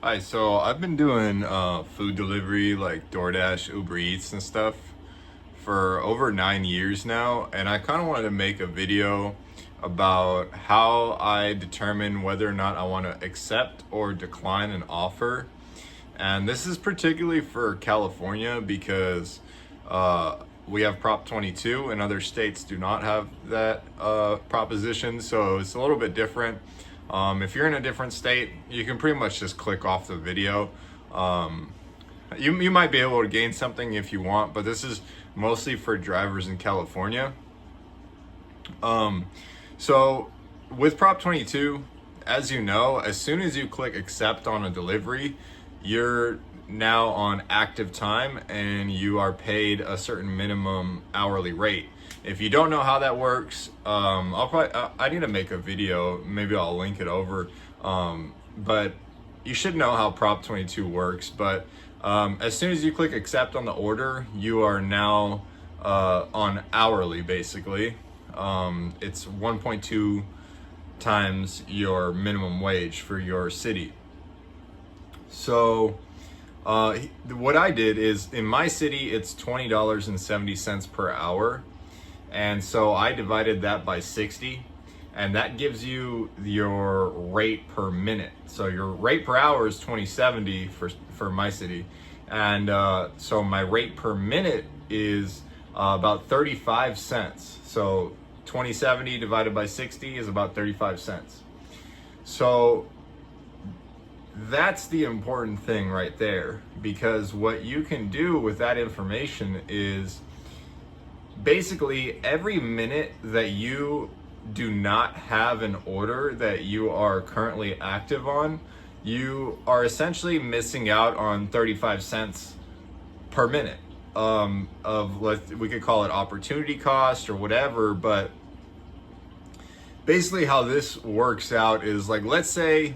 Hi, so I've been doing food delivery like DoorDash, UberEATS and stuff for over 9 years now, and I kind of wanted to make a video about how I determine whether or not I want to accept or decline an offer. And this is particularly for California because we have Prop 22 and other states do not have that proposition, so it's a little bit different. If you're in a different state, you can pretty much just click off the video. You might be able to gain something if you want, but this is mostly for drivers in California. So with Prop 22, as you know, as soon as you click accept on a delivery, you're now on active time and you are paid a certain minimum hourly rate. If you don't know how that works, I need to make a video. Maybe I'll link it over. But you should know how Prop 22 works. But as soon as you click accept on the order, you are now on hourly, basically. It's 1.2 times your minimum wage for your city. So what I did is, in my city, it's $20.70 per hour. And so I divided that by 60, and that gives you your rate per minute. So your rate per hour is 20.70 for my city. And so my rate per minute is about 35 cents. So 20.70 divided by 60 is about 35 cents. So that's the important thing right there, because what you can do with that information is basically every minute that you do not have an order that you are currently active on, you are essentially missing out on 35 cents per minute we could call it opportunity cost or whatever. But basically how this works out is, like, let's say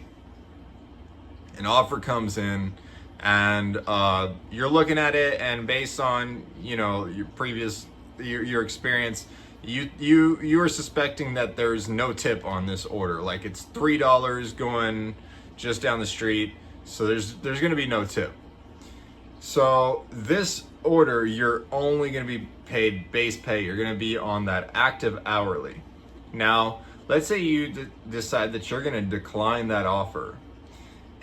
an offer comes in and you're looking at it, and based on your experience, you are suspecting that there's no tip on this order. Like, it's $3 going just down the street, so there's going to be no tip. So this order, you're only going to be paid base pay. You're going to be on that active hourly. Now, let's say you decide that you're going to decline that offer,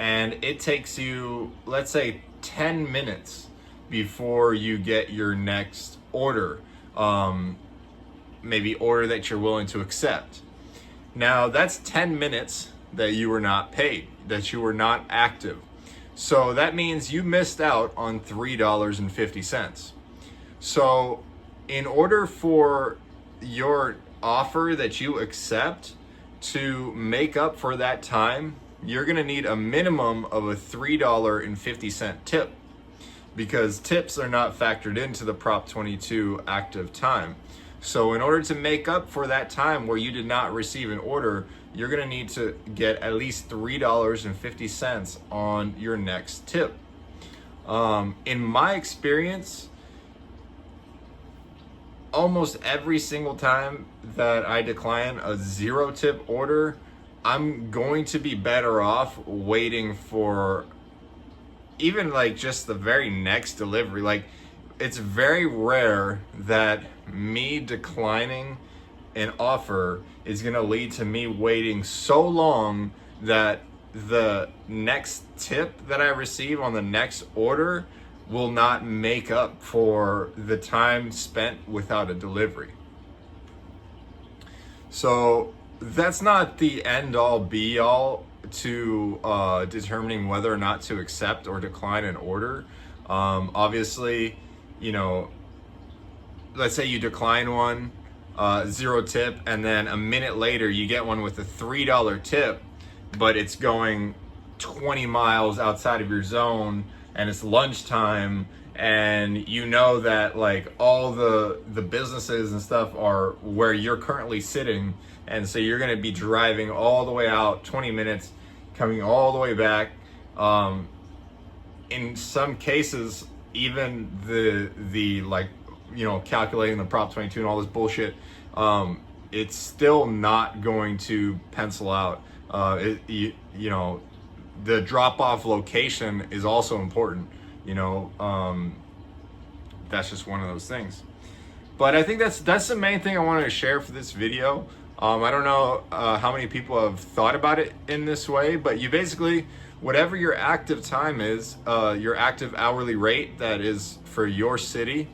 and it takes you, let's say, 10 minutes before you get your next order. Maybe order that you're willing to accept. Now that's 10 minutes that you were not paid, that you were not active. So that means you missed out on $3.50. So in order for your offer that you accept to make up for that time, you're gonna need a minimum of a $3.50 tip, because tips are not factored into the Prop 22 active time. So in order to make up for that time where you did not receive an order, you're gonna need to get at least $3.50 on your next tip. In my experience, almost every single time that I decline a 0 tip order, I'm going to be better off waiting for even like just the very next delivery. Like, it's very rare that me declining an offer is going to lead to me waiting so long that the next tip that I receive on the next order will not make up for the time spent without a delivery. So that's not the end all be all to determining whether or not to accept or decline an order. Obviously, let's say you decline one, 0 tip, and then a minute later you get one with a $3 tip, but it's going 20 miles outside of your zone and it's lunchtime, and you know that like all the businesses and stuff are where you're currently sitting, and so you're going to be driving all the way out 20 minutes, coming all the way back. In some cases, even the like, calculating the Prop 22 and all this bullshit, it's still not going to pencil out. the drop-off location is also important. You know, that's just one of those things. But I think that's the main thing I wanted to share for this video. I don't know how many people have thought about it in this way, but you basically, whatever your active time is, your active hourly rate that is for your city,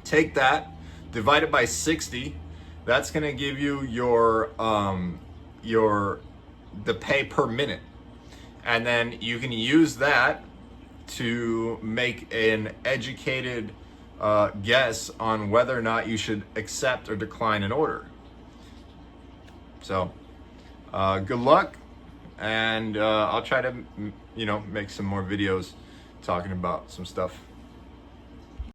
take that, divide it by 60. That's gonna give you the pay per minute. And then you can use that to make an educated guess on whether or not you should accept or decline an order. So good luck, and I'll try to make some more videos talking about some stuff.